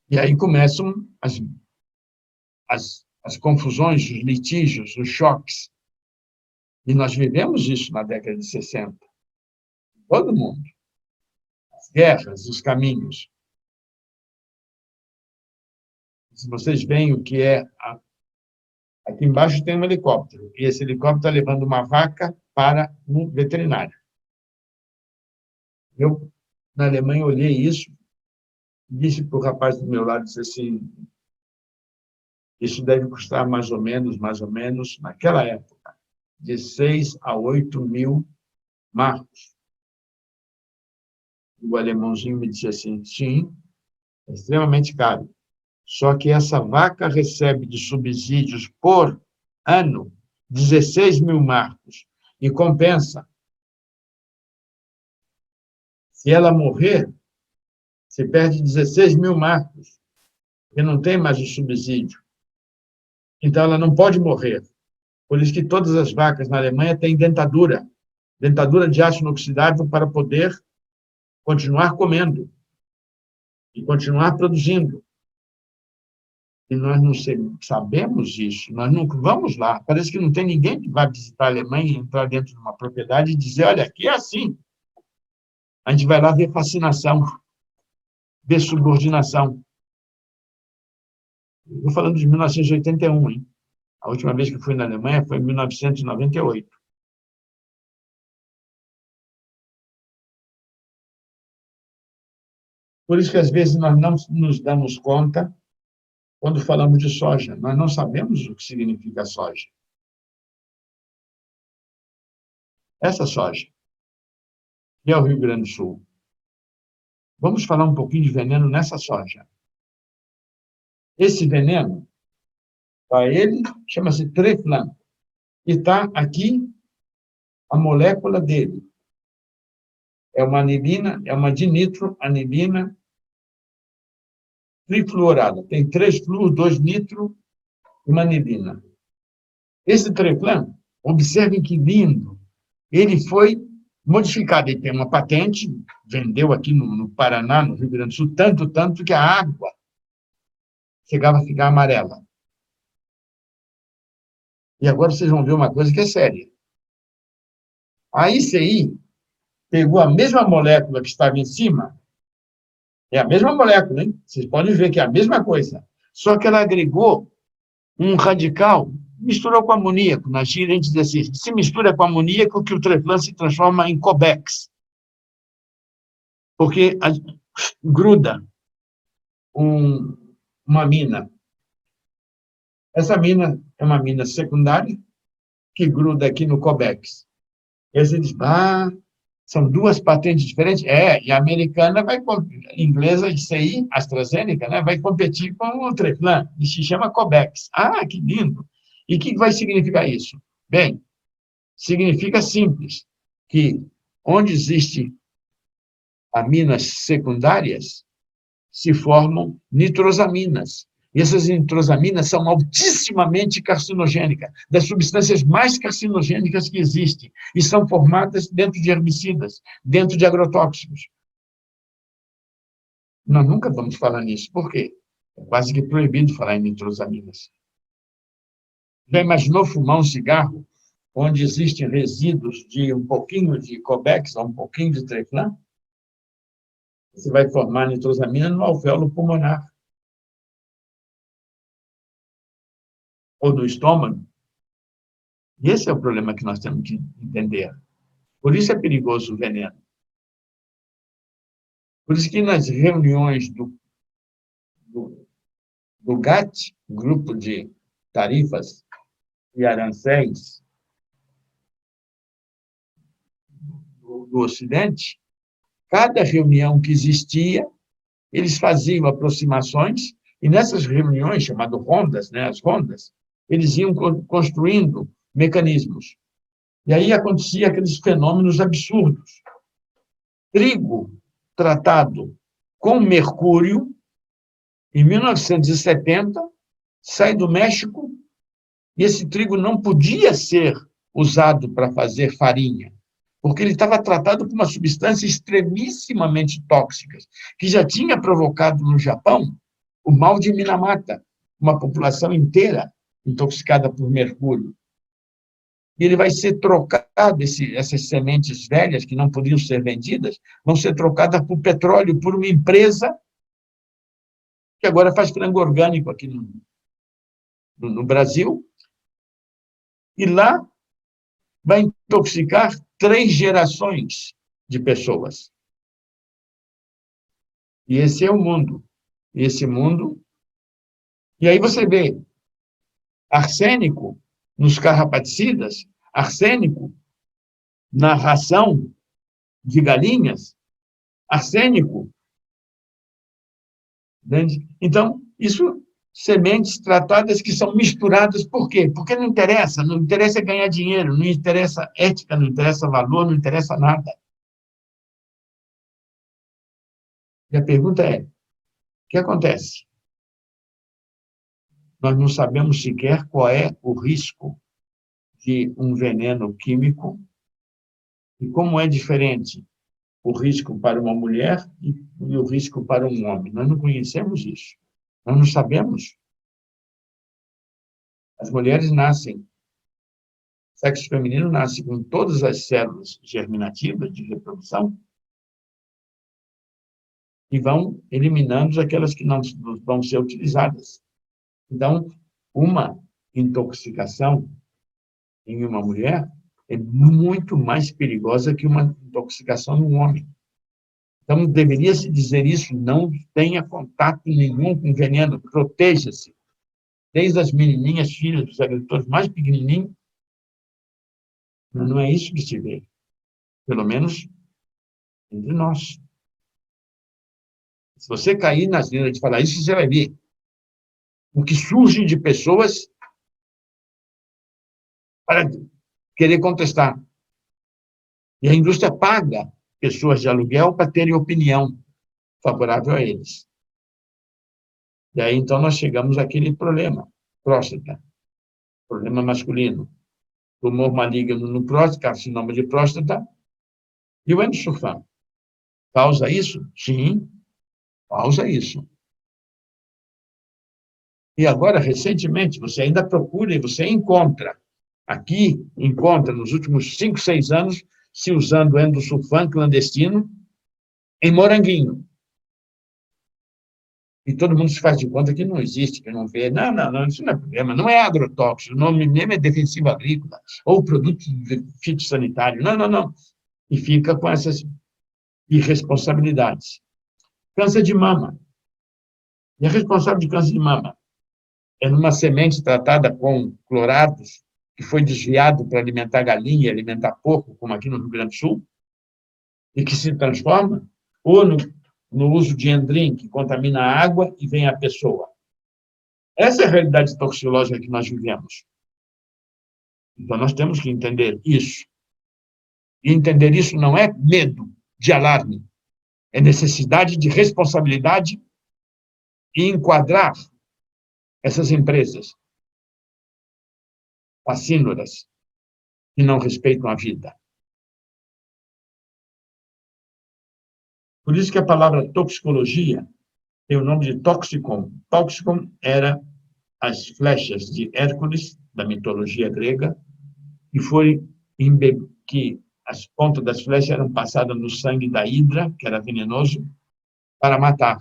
E aí começam as confusões, os litígios, os choques. E nós vivemos isso na década de 60. Todo mundo. As guerras, os caminhos. se vocês veem o que é... Aqui embaixo tem um helicóptero, e esse helicóptero está levando uma vaca para um veterinário. Eu, na Alemanha, olhei isso, disse para o rapaz do meu lado, disse assim, isso deve custar mais ou menos, naquela época, de 6 a 8 mil marcos. O alemãozinho me disse assim, sim, é extremamente caro. Só que essa vaca recebe de subsídios por ano 16 mil marcos e compensa. Se ela morrer, se perde 16 mil marcos, porque não tem mais o subsídio. Então, ela não pode morrer. Por isso que todas as vacas na Alemanha têm dentadura de aço inoxidável para poder continuar comendo e continuar produzindo. E nós não sabemos isso, nós não vamos lá. Parece que não tem ninguém que vai visitar a Alemanha, entrar dentro de uma propriedade e dizer, olha, aqui é assim. A gente vai lá ver fascinação, ver subordinação. Estou falando de 1981, hein? A última vez que fui na Alemanha foi em 1998. Por isso que, às vezes, nós não nos damos conta quando falamos de soja. Nós não sabemos o que significa soja. Essa soja, que é o Rio Grande do Sul. Vamos falar um pouquinho de veneno nessa soja. Esse veneno, ele chama-se Treflan. E está aqui a molécula dele. É uma anilina, é uma dinitroanilina trifluorada. Tem 3 fluor, 2 nitro e uma anilina. Esse Treflan, observem que lindo, ele foi modificado. Ele tem uma patente, vendeu aqui no Paraná, no Rio Grande do Sul, tanto que a água chegava a ficar amarela. E agora vocês vão ver uma coisa que é séria. A ICI pegou a mesma molécula que estava em cima, é a mesma molécula, hein? Vocês podem ver que é a mesma coisa, só que ela agregou um radical, misturou com amoníaco. Na gíria, a gente diz assim, se mistura com amoníaco que o Treflan se transforma em Cobex, porque gruda uma mina. Essa mina é uma mina secundária que gruda aqui no Cobex. E aí você diz, são 2 patentes diferentes? E a americana vai, inglesa, ICI, AstraZeneca, né, vai competir com o Treflan, e se chama Cobex. Que lindo! E o que vai significar isso? Bem, significa simples, que onde existe aminas secundárias, se formam nitrosaminas. E essas nitrosaminas são altissimamente carcinogênicas, das substâncias mais carcinogênicas que existem, e são formadas dentro de herbicidas, dentro de agrotóxicos. Nós nunca vamos falar nisso. Por quê? É quase que proibido falar em nitrosaminas. Já imaginou fumar um cigarro onde existem resíduos de um pouquinho de Cobex ou um pouquinho de Treflan? Você vai formar nitrosamina no alvéolo pulmonar. Ou do estômago. E esse é o problema que nós temos que entender. Por isso é perigoso o veneno. Por isso que nas reuniões do GATT, Grupo de Tarifas e Aranséis do Ocidente, cada reunião que existia, eles faziam aproximações, e nessas reuniões, chamadas rondas, né, as rondas, eles iam construindo mecanismos. E aí acontecia aqueles fenômenos absurdos. Trigo tratado com mercúrio, em 1970, sai do México, e esse trigo não podia ser usado para fazer farinha, porque ele estava tratado com uma substância extremissimamente tóxica, que já tinha provocado no Japão o mal de Minamata, uma população inteira intoxicada por mercúrio. E ele vai ser trocado, essas sementes velhas, que não podiam ser vendidas, vão ser trocadas por petróleo, por uma empresa que agora faz frango orgânico aqui no Brasil, e lá vai intoxicar 3 gerações de pessoas. E esse é o mundo. Esse mundo. E aí você vê arsênico nos carrapaticidas, arsênico na ração de galinhas, arsênico. Entende? Então, isso, sementes tratadas que são misturadas, por quê? Porque não interessa ganhar dinheiro, não interessa ética, não interessa valor, não interessa nada. E a pergunta é, o que acontece? Nós não sabemos sequer qual é o risco de um veneno químico e como é diferente o risco para uma mulher e o risco para um homem. Nós não conhecemos isso. Nós não sabemos. As mulheres nascem, sexo feminino nasce com todas as células germinativas de reprodução e vão eliminando aquelas que não vão ser utilizadas. Então, uma intoxicação em uma mulher é muito mais perigosa que uma intoxicação em um homem. Então, deveria-se dizer isso, não tenha contato nenhum com veneno, proteja-se. Desde as menininhas, filhas dos agricultores mais pequenininhos, não é isso que se vê, pelo menos entre nós. Se você cair nas linhas de falar isso, você vai ver o que surge de pessoas para querer contestar. E a indústria paga pessoas de aluguel para terem opinião favorável a eles. E aí, então, nós chegamos àquele problema, próstata, problema masculino, tumor maligno no próstata, carcinoma de próstata, e o endosulfano. Causa isso? Sim, causa isso. E agora, recentemente, você ainda procura e você encontra, nos últimos 5, 6 anos, se usando endosulfano clandestino em moranguinho. E todo mundo se faz de conta que não existe, que não vê. Não, isso não é problema, não é agrotóxico, o nome mesmo é defensivo agrícola, ou produto fitossanitário. Não. E fica com essas irresponsabilidades. Câncer de mama. E a responsável de câncer de mama é numa semente tratada com clorados, que foi desviado para alimentar galinha e alimentar porco, como aqui no Rio Grande do Sul, e que se transforma, ou no uso de endrim, que contamina a água e vem a pessoa. Essa é a realidade toxicológica que nós vivemos. Então, nós temos que entender isso. E entender isso não é medo de alarme, é necessidade de responsabilidade e enquadrar essas empresas fascínoras que não respeitam a vida. Por isso que a palavra toxicologia tem o nome de toxicon. Toxicon era as flechas de Hércules, da mitologia grega, que as pontas das flechas eram passadas no sangue da hidra, que era venenoso, para matar.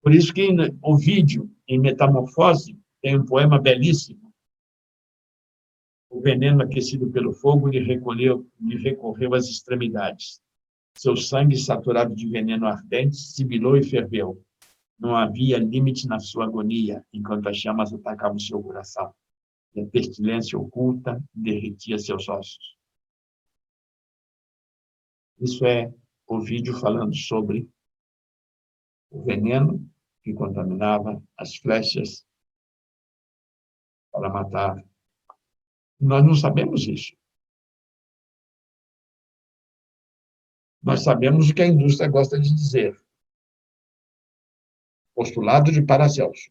Por isso que Ovídio, em Metamorfose, tem um poema belíssimo. O veneno aquecido pelo fogo lhe recorreu às extremidades. Seu sangue, saturado de veneno ardente, sibilou e ferveu. Não havia limite na sua agonia, enquanto as chamas atacavam seu coração. E a pestilência oculta derretia seus ossos. Isso é Ovídio falando sobre o veneno que contaminava as flechas para matar. Nós não sabemos isso. Nós sabemos o que a indústria gosta de dizer. Postulado de Paracelso.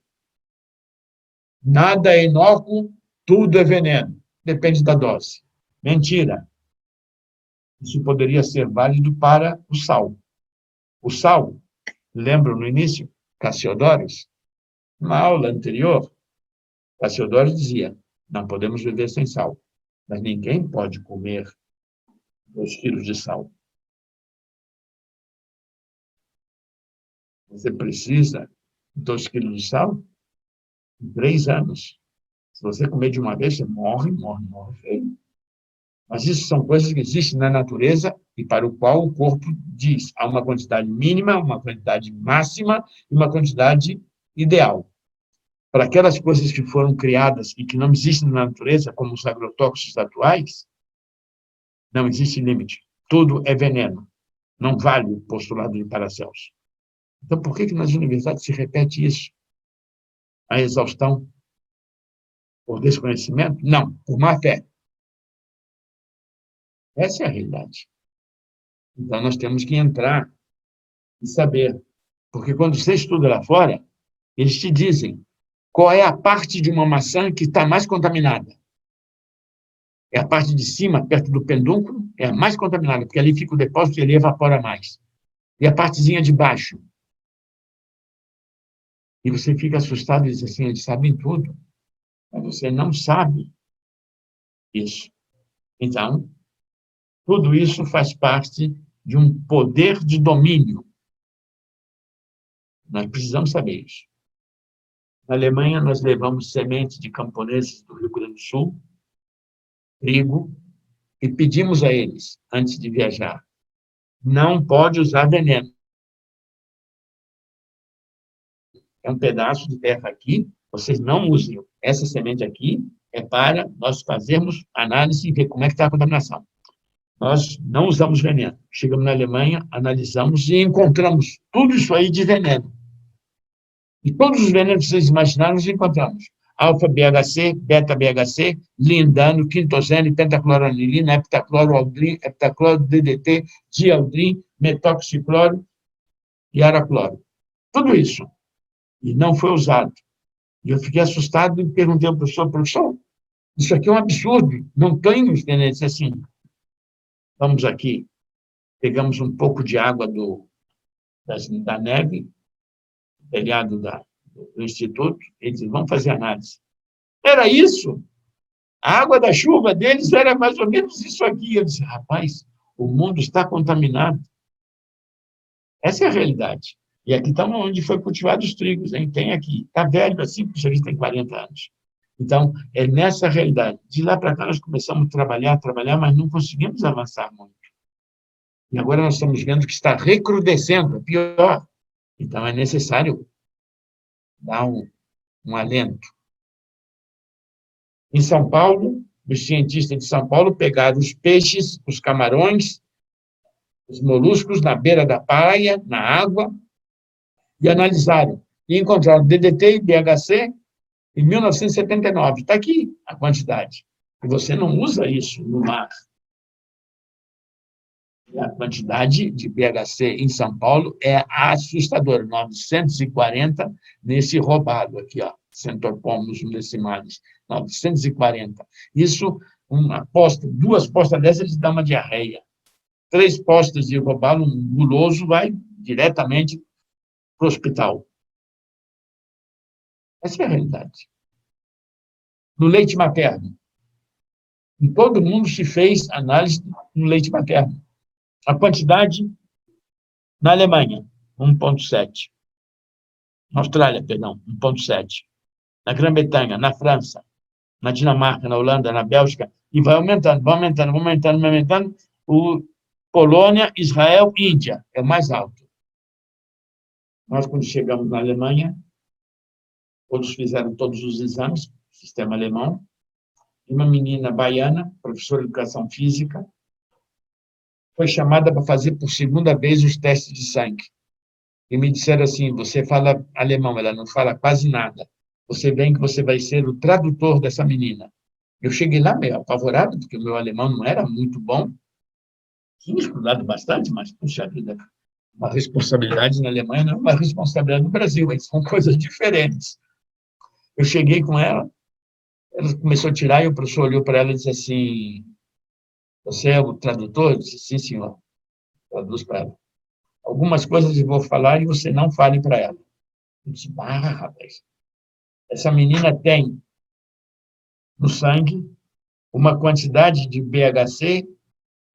Nada é inócuo, tudo é veneno. Depende da dose. Mentira. Isso poderia ser válido para o sal. O sal, lembram no início, Cassiodorus? Na aula anterior, Cassiodorus dizia, não podemos viver sem sal, mas ninguém pode comer 2 quilos de sal. Você precisa de 2 quilos de sal em 3 anos. Se você comer de uma vez, você morre, morre, morre feio. Mas isso são coisas que existem na natureza e para o qual o corpo diz há uma quantidade mínima, uma quantidade máxima e uma quantidade ideal. Para aquelas coisas que foram criadas e que não existem na natureza, como os agrotóxicos atuais, não existe limite. Tudo é veneno. Não vale o postulado de Paracelso. Então, por que nas universidades se repete isso? A exaustão por desconhecimento? Não, por má fé. Essa é a realidade. Então, nós temos que entrar e saber. Porque quando você estuda lá fora, eles te dizem qual é a parte de uma maçã que está mais contaminada. É a parte de cima, perto do pedúnculo, é a mais contaminada, porque ali fica o depósito e ele evapora mais. E a partezinha de baixo. E você fica assustado e diz assim, eles sabem tudo. Mas você não sabe isso. Então, tudo isso faz parte de um poder de domínio. Nós precisamos saber isso. Na Alemanha, nós levamos semente de camponeses do Rio Grande do Sul, trigo, e pedimos a eles, antes de viajar, não pode usar veneno. É um pedaço de terra aqui, vocês não usem. Essa semente aqui é para nós fazermos análise e ver como é que está a contaminação. Nós não usamos veneno. Chegamos na Alemanha, analisamos e encontramos tudo isso aí de veneno. E todos os venenos que vocês imaginaram, nós encontramos. Alfa-BHC, beta-BHC, lindano, quintosene, pentacloranilina, heptacloroaldrin, heptacloro-DDT, dialdrin, metoxicloro e aracloro. Tudo isso. E não foi usado. E eu fiquei assustado e perguntei ao professor, isso aqui é um absurdo, não tem os venenos assim. Vamos aqui, pegamos um pouco de água da neve, telhado do Instituto, eles vão fazer análise. Era isso? A água da chuva deles era mais ou menos isso aqui. Eu disse, rapaz, o mundo está contaminado. Essa é a realidade. E aqui estamos onde foi cultivado os trigos, hein? Tem aqui. Está velho assim, porque isso aqui tem 40 anos. Então, é nessa realidade. De lá para cá, nós começamos a trabalhar, mas não conseguimos avançar muito. E agora nós estamos vendo que está recrudescendo, é pior. Então, é necessário dar um alento. Em São Paulo, os cientistas de São Paulo pegaram os peixes, os camarões, os moluscos na beira da praia, na água, e analisaram. E encontraram DDT e BHC em 1979. Está aqui a quantidade. E você não usa isso no mar. E a quantidade de BHC em São Paulo é assustadora, 940 nesse roubado aqui, ó, centopomus decimalis, 940. Isso, duas postas dessas dá uma diarreia. 3 postas de roubado, um guloso vai diretamente para o hospital. Essa é a realidade. No leite materno. Em todo mundo se fez análise no leite materno. A quantidade na Alemanha, 1,7. Na Austrália, perdão, 1,7. Na Grã-Bretanha, na França, na Dinamarca, na Holanda, na Bélgica, e vai aumentando. Polônia, Israel, Índia, é o mais alto. Nós, quando chegamos na Alemanha, todos fizeram todos os exames, sistema alemão, e uma menina baiana, professora de educação física, foi chamada para fazer por segunda vez os testes de sangue. E me disseram assim, você fala alemão, ela não fala quase nada. Você vem que você vai ser o tradutor dessa menina. Eu cheguei lá meio apavorado, porque o meu alemão não era muito bom. Tinha estudado bastante, mas, puxa vida, uma responsabilidade na Alemanha não é uma responsabilidade no Brasil, são coisas diferentes. Eu cheguei com ela começou a tirar e o professor olhou para ela e disse assim, você é o tradutor? Eu disse, sim, senhor. Traduz para ela. Algumas coisas eu vou falar e você não fale para ela. Eu disse, rapaz, essa menina tem no sangue uma quantidade de BHC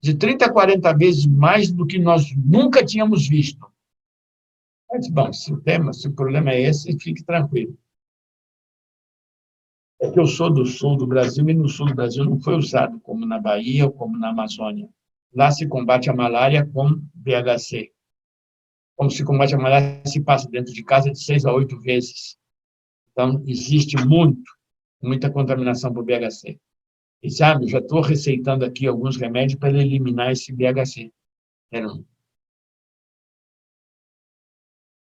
de 30 a 40 vezes mais do que nós nunca tínhamos visto. Mas, bom, se o problema é esse, fique tranquilo. É que eu sou do sul do Brasil, e no sul do Brasil não foi usado como na Bahia ou como na Amazônia. Lá se combate a malária com BHC. Como se combate a malária, se passa dentro de casa de 6 a 8 vezes. Então, existe muita contaminação por BHC. E, sabe, já estou receitando aqui alguns remédios para eliminar esse BHC.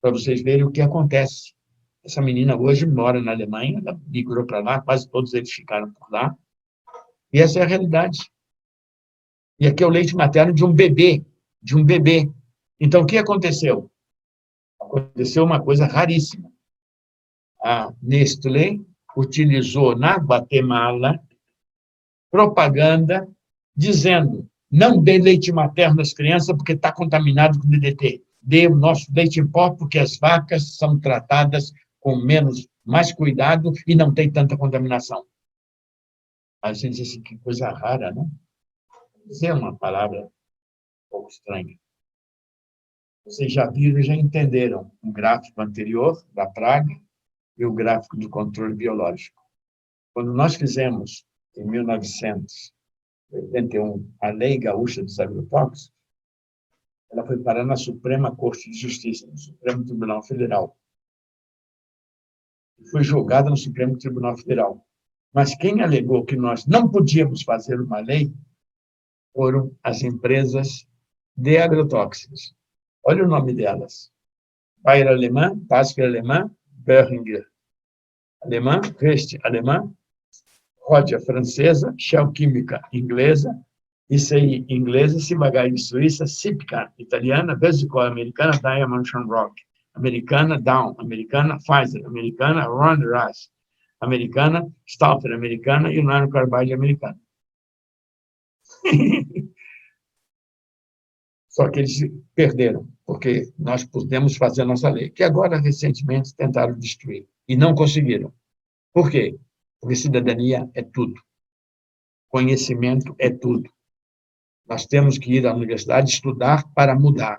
Para vocês verem o que acontece. Essa menina hoje mora na Alemanha, ela migrou para lá, quase todos eles ficaram por lá. E essa é a realidade. E aqui é o leite materno de um bebê, de um bebê. Então, o que aconteceu? Aconteceu uma coisa raríssima. A Nestlé utilizou na Guatemala propaganda dizendo: não dê leite materno às crianças porque está contaminado com DDT. Dê o nosso leite em pó porque as vacas são tratadas com mais cuidado e não tem tanta contaminação. A gente diz assim, que coisa rara, não? Isso é uma palavra um pouco estranha. Vocês já viram e já entenderam o gráfico anterior da praga e o gráfico do controle biológico. Quando nós fizemos, em 1981, a Lei Gaúcha dos Agrotóxicos, ela foi parar na Suprema Corte de Justiça, no Supremo Tribunal Federal. E foi julgada no Supremo Tribunal Federal. Mas quem alegou que nós não podíamos fazer uma lei foram as empresas de agrotóxicos. Olha o nome delas. Bayer alemã, Tasker alemã, Boehringer alemã, Rest alemã, Rodia francesa, Shell Química inglesa, ICI inglesa, Ciba-Geigy suíça, Sipcar italiana, Vesicol americana, Diamond Shamrock americana, Dow americana, Pfizer americana, Ron Rice americana, Stauffer americana e United Carbide americana. Só que eles perderam, porque nós pudemos fazer a nossa lei, que agora, recentemente, tentaram destruir, e não conseguiram. Por quê? Porque cidadania é tudo. Conhecimento é tudo. Nós temos que ir à universidade estudar para mudar,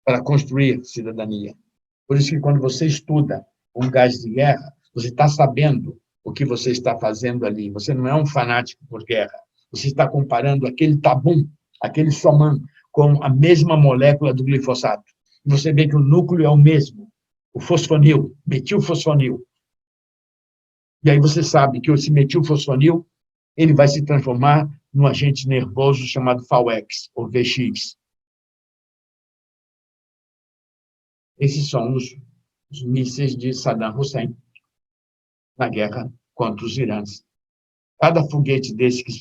para construir cidadania. Por isso que, quando você estuda um gás de guerra, você está sabendo o que você está fazendo ali. Você não é um fanático por guerra. Você está comparando aquele tabum, aquele soman, com a mesma molécula do glifosato. Você vê que o núcleo é o mesmo, o fosfonil, metilfosfonil. E aí você sabe que esse metilfosfonil ele vai se transformar num agente nervoso chamado VX, ou VX. Esses são os mísseis de Saddam Hussein na guerra contra os irãs. Cada foguete desse que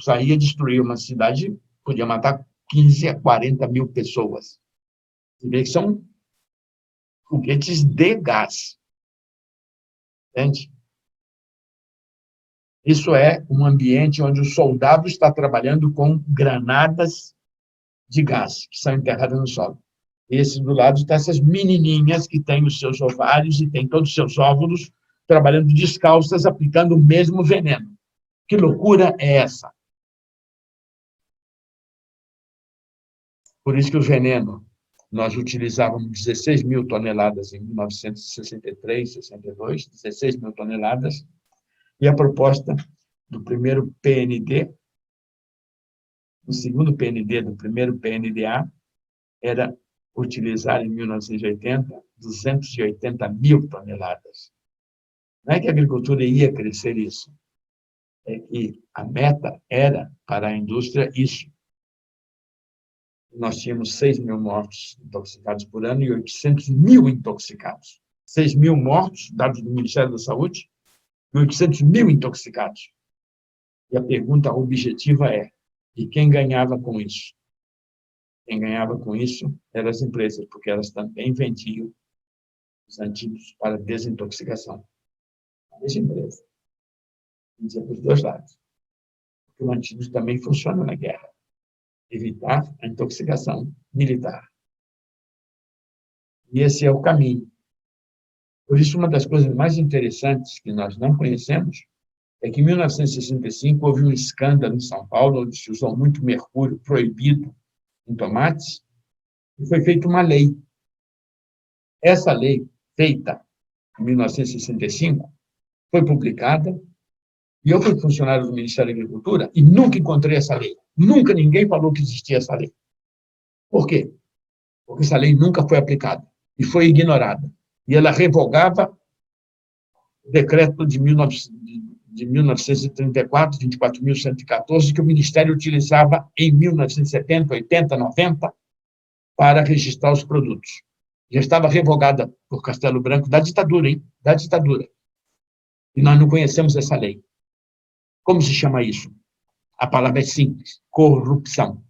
saía destruía uma cidade, podia matar 15 a 40 mil pessoas. Você vê que são foguetes de gás. Entende? Isso é um ambiente onde o soldado está trabalhando com granadas de gás, que são enterradas no solo. Esse do lado está essas menininhas que têm os seus ovários e têm todos os seus óvulos trabalhando descalças, aplicando o mesmo veneno. Que loucura é essa? Por isso que o veneno, nós utilizávamos 16 mil toneladas em 1963, 62, 16 mil toneladas, e a proposta do primeiro PND, do segundo PND, do primeiro PNDA, era utilizar em 1980 280 mil toneladas. Não é que a agricultura ia crescer isso, é que a meta era, para a indústria, isso. Nós tínhamos 6 mil mortos intoxicados por ano e 800 mil intoxicados. 6 mil mortos, dados do Ministério da Saúde, e 800 mil intoxicados. E a pergunta objetiva é: e quem ganhava com isso? Quem ganhava com isso eram as empresas, porque elas também vendiam os antídotos para desintoxicação. As empresas. Vendia para os dois lados. Porque o antídoto também funciona na guerra. Evitar a intoxicação militar. E esse é o caminho. Por isso, uma das coisas mais interessantes que nós não conhecemos é que em 1965 houve um escândalo em São Paulo, onde se usou muito mercúrio proibido em tomates, e foi feita uma lei Essa lei, feita em 1965, foi publicada, e eu fui funcionário do Ministério da Agricultura e nunca encontrei essa lei. Nunca ninguém falou que existia essa lei. Por quê? Porque essa lei nunca foi aplicada e foi ignorada. E ela revogava o decreto de 1934, 24.114, que o Ministério utilizava em 1970, 80, 90, para registrar os produtos. Já estava revogada por Castelo Branco da ditadura, hein? Da ditadura. E nós não conhecemos essa lei. Como se chama isso? A palavra é simples: corrupção.